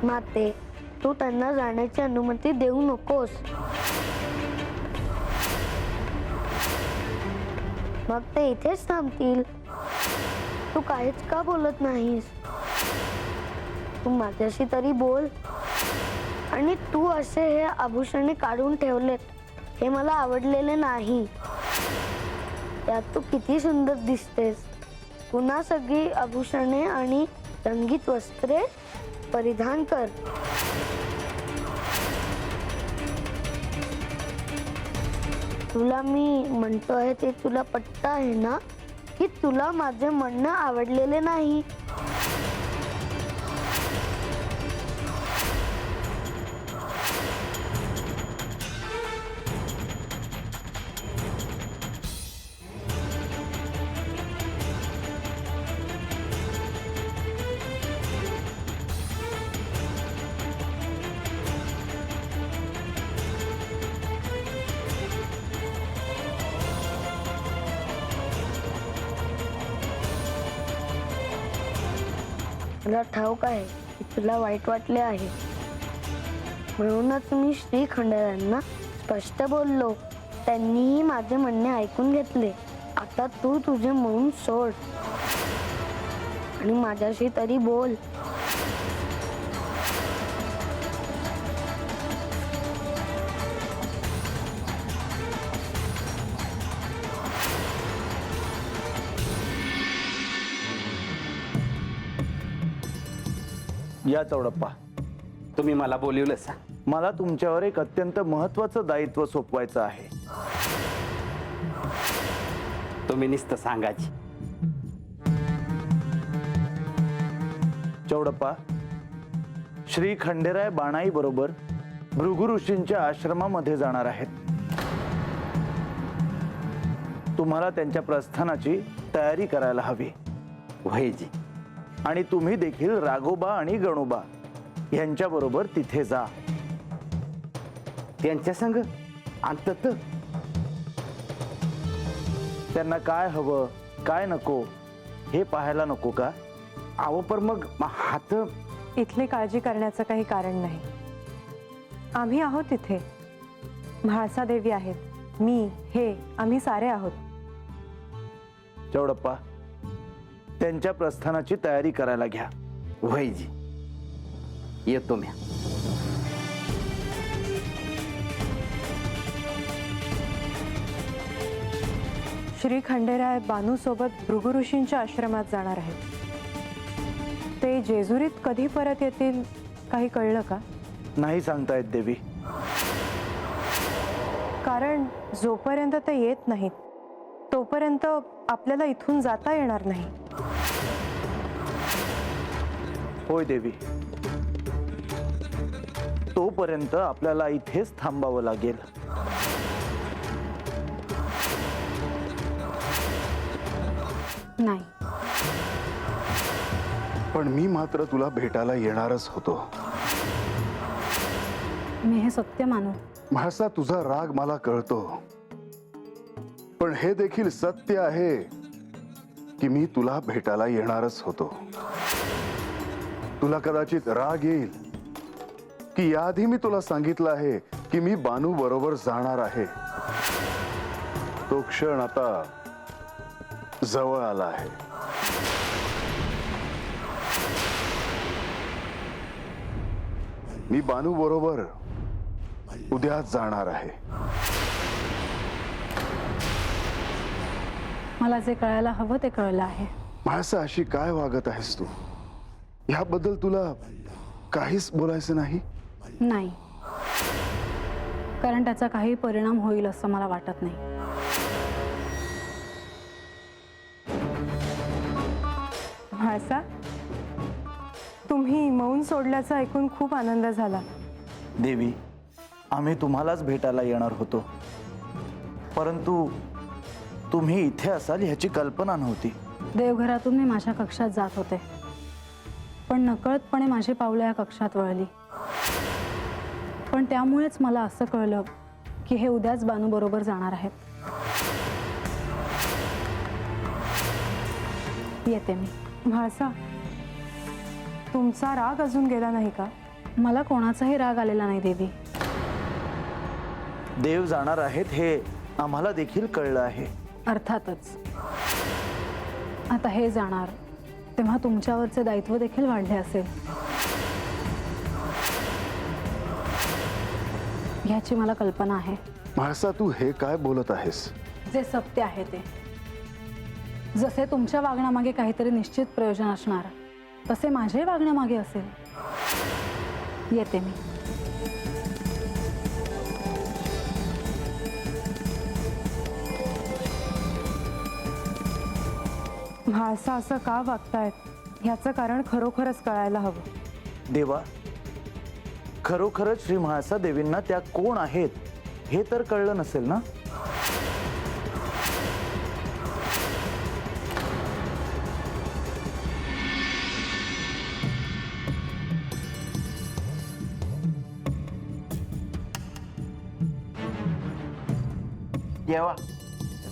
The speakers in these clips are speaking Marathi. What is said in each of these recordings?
माते, तू त्यांना जाण्याची अनुमती देऊ नकोस. मग ते इथेच थांबतील. तू काहीच का बोलत नाहीस? तू माझ्याशी तरी बोल. आणि तू असे हे आभूषणे काढून ठेवलेत हे मला आवडलेले नाही. त्यात तू किती सुंदर दिसतेस. पुन्हा सगळी आभूषणे आणि रंगीत वस्त्रे परिधान कर. तुला मी म्हणतोय ते तुला पटत आहे ना, की तुला माझे म्हणणं आवडलेले नाही? मला ठाऊक आहे की तुला वाईट वाटले आहे, म्हणूनच मी श्री खंडेरायांना स्पष्ट बोललो. त्यांनीही माझे म्हणणे ऐकून घेतले. आता तू तुझे मौन सोड आणि माझ्याशी तरी बोल. या चौडप्पा, तुम्ही मला बोलवलं सा. मला तुमच्यावर एक अत्यंत महत्त्वाचं दायित्व सोपवायचं आहे. तुम्ही नुसतं सांगायची. चौडप्पा, श्री खंडेराय बाणाई बरोबर भृगु ऋषींच्या आश्रमामध्ये जाणार आहेत. तुम्हाला त्यांच्या प्रस्थानाची तयारी करायला हवी. वयजी. आणि तुम्ही देखील राघोबा आणि गणोबा यांच्या बरोबर तिथे जा. त्यांच्या संग अंतत त्यांना काय हवं काय नको हे पाहायला नको का? आव पर मग हात. इथली काळजी करण्याचं काही कारण नाही. आम्ही आहोत इथे. म्हाळसा देवी आहेत, मी, हे आम्ही सारे आहोत. चौडप्पा, त्यांच्या प्रस्थानाची तयारी करायला घ्या. वयजी. येतो म्या. श्री खंडेराय बानू सोबत भृगु ऋषींच्या आश्रमात जाणार आहेत. ते जेजुरीत कधी परत येतील काही कळलं का? नाही सांगता येत देवी. कारण जोपर्यंत ते येत नाहीत तोपर्यंत आपल्याला इथून जाता येणार नाही. होय देवी, तोपर्यंत आपल्याला इथेच थांबावं लागेल. नाही. पण मी मात्र तुला भेटायला येणारच होतो. मी हे सत्य मानू. म्हाळसा, तुझा राग मला कळतो, पण हे देखील सत्य आहे की मी तुला भेटायला येणारच होतो. तुला कदाचित राग येईल की याआधी मी तुला सांगितलं आहे की मी बानू बरोबर जाणार आहे. तो क्षण आता जवळ आला आहे. मी बानू बरोबर उद्या जाणार आहे. मला जे कळायला हवं ते कळलं आहे. म्हाळसा, अशी काय वागत आहेस तू? ह्याबद्दल तुला काहीच बोलायचं नाही? नाही, कारण त्याचा काही परिणाम होईल असं मला वाटत नाही. म्हाळसा, तुम्ही मौन सोडल्याचं ऐकून खूप आनंद झाला. देवी, आम्ही तुम्हालाच भेटायला येणार होतो, परंतु तुम्ही इथे असाल ह्याची कल्पना नव्हती. देवघरातून मी माझ्या कक्षात जात होते, पण नकळतपणे माझी पावलं या कक्षात वळली. पण त्यामुळेच मला असं कळलं की हे उद्याच बानू बरोबर जाणार आहेत. येते मी. म्हाळसा, तुमचा राग अजून गेला नाही का? मला कोणाचाही राग आलेला नाही देवी. देव जाणार आहेत हे आम्हाला देखील कळलं आहे. अर्थातच आता हे जाणार तेव्हा तुमच्यावरचे दायित्व देखील वाढले असेल याची मला कल्पना आहे. म्हाळसा, तू हे काय बोलत आहेस? जे सत्य आहे ते. जसे तुमच्या वागण्यामागे काहीतरी निश्चित प्रयोजन असणार तसे माझ्याही वागण्यामागे असेल. येते मी. म्हाळसा असं का वागतायत याचं कारण खरोखरच कळायला हवं. देवा, खरोखरच श्री म्हाळसा देवींना त्या कोण आहेत हे तर कळलं नसेल ना? देवा,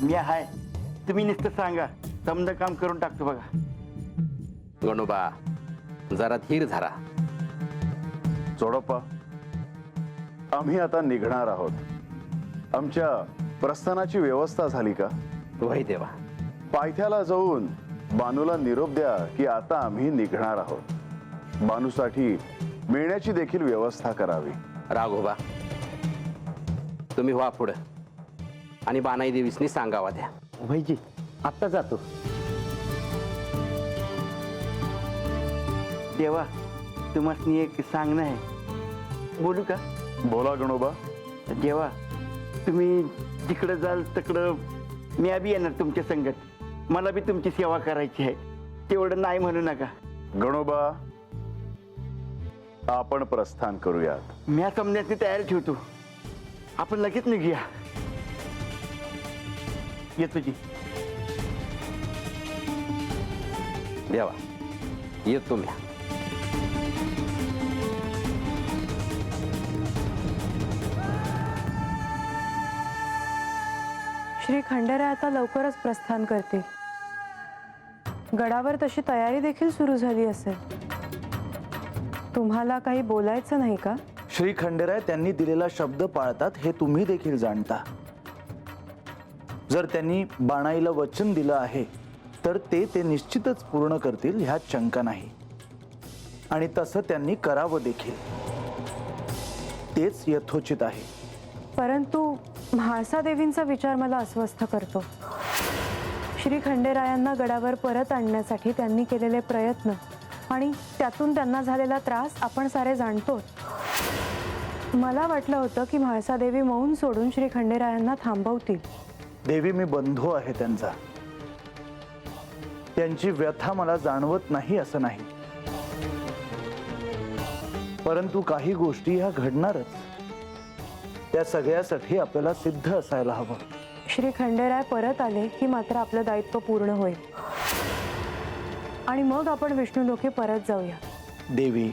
मी आहे. तुम्ही नुसतं सांगा, समजा काम करून टाकतो बघा. गणोबा, जरा धीर धरा. जोडप्पा, आम्ही आता निघणार आहोत. आमच्या प्रस्थानाची व्यवस्था झाली का? वही देवा. पायथ्याला जाऊन बानूला निरोप द्या की आता आम्ही निघणार आहोत. बानूसाठी मिळण्याची देखील व्यवस्था करावी. राघोबा, तुम्ही व्हा पुढं आणि बानाई देवीसनी सांगावा द्या. भाईजी, आत्ता जातो. देवा, तुम्हाला एक सांगणं आहे, बोलू का? बोला गणोबा. देवा, तुम्ही जिकडं जाल तिकडं मी बी येणार तुमच्या संगत. मला बी तुमची सेवा करायची आहे. तेवढं नाही म्हणू नका. गणोबा, आपण प्रस्थान करूयात. मी समजण्याची तयारी ठेवतो. आपण लगेच निघूया. येतो जी. देवा, येत तुम्ही. श्री खंडेराय आता लवकरच प्रस्थान करतील. गडावर तशी तयारी देखील सुरू झाली असेल. तुम्हाला काही बोलायचं नाही का? श्री खंडेराय त्यांनी दिलेला शब्द पाळतात हे तुम्ही देखील जाणता. जर त्यांनी बाणाईला वचन दिलं आहे तर ते निश्चितच पूर्ण करतील ह्यात शंका नाही. आणि तसं त्यांनी करावं देखील. तेच यथोचित आहे. परंतु म्हाळसा देवींचा विचार मला अस्वस्थ करतो. श्री खंडेरायांना गडावर परत आणण्यासाठी त्यांनी केलेले प्रयत्न आणि त्यातून त्यांना झालेला त्रास आपण सारे जाणतो. मला वाटलं होतं की म्हाळसा देवी मौन सोडून श्री खंडेरायांना थांबवतील. देवी, मी बंधू आहे त्यांचा. त्यांची व्यथा मला जाणवत नाही असं नाही. परंतु काही गोष्टी ह्या घडणारच. त्या सगळ्यासाठी आपल्याला सिद्ध असायला हवं. श्री खंडेराय परत आले की मात्र आपलं दायित्व पूर्ण होईल आणि मग आपण विष्णुलोकी परत जाऊया. देवी,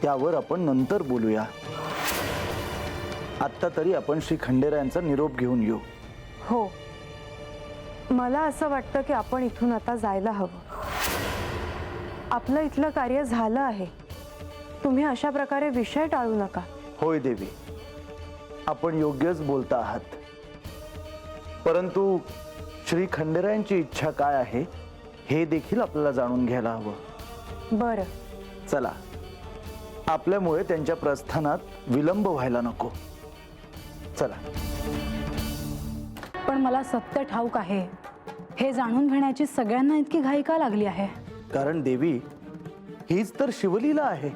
त्यावर आपण नंतर बोलूया. आत्ता तरी आपण श्री खंडेरायांचा निरोप घेऊन येऊ. हो, मला असं वाटतं की आपण इथून आता जायला हवं. आपलं इथलं कार्य झालं आहे. तुम्ही अशा प्रकारे विषय टाळू नका. होय देवी, आपण योग्यच बोलता आहात. परंतु श्री खंडेरायांची इच्छा काय आहे हे देखील आपल्याला जाणून घ्यायला हवं. बरं, चला, आपल्यामुळे त्यांच्या प्रस्थानात विलंब व्हायला नको. चला. पण मला सत्य ठाऊक आहे हे जाणून घेण्याची सगळ्यांना इतकी घाई का लागली आहे? कारण देवी, हीच तर शिवलीला आहे.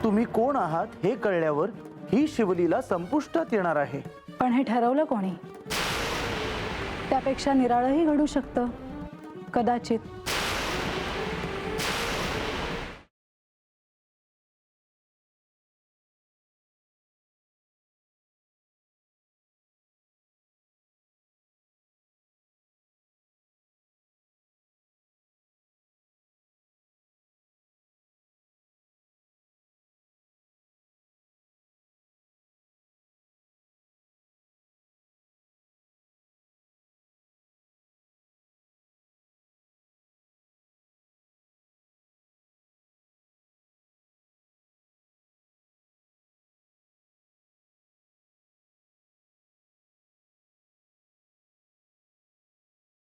तुम्ही कोण आहात हे कळल्यावर ही शिवलीला संपुष्टात येणार आहे. पण हे ठरवलं कोणी? त्यापेक्षा निराळंही घडू शकतं कदाचित.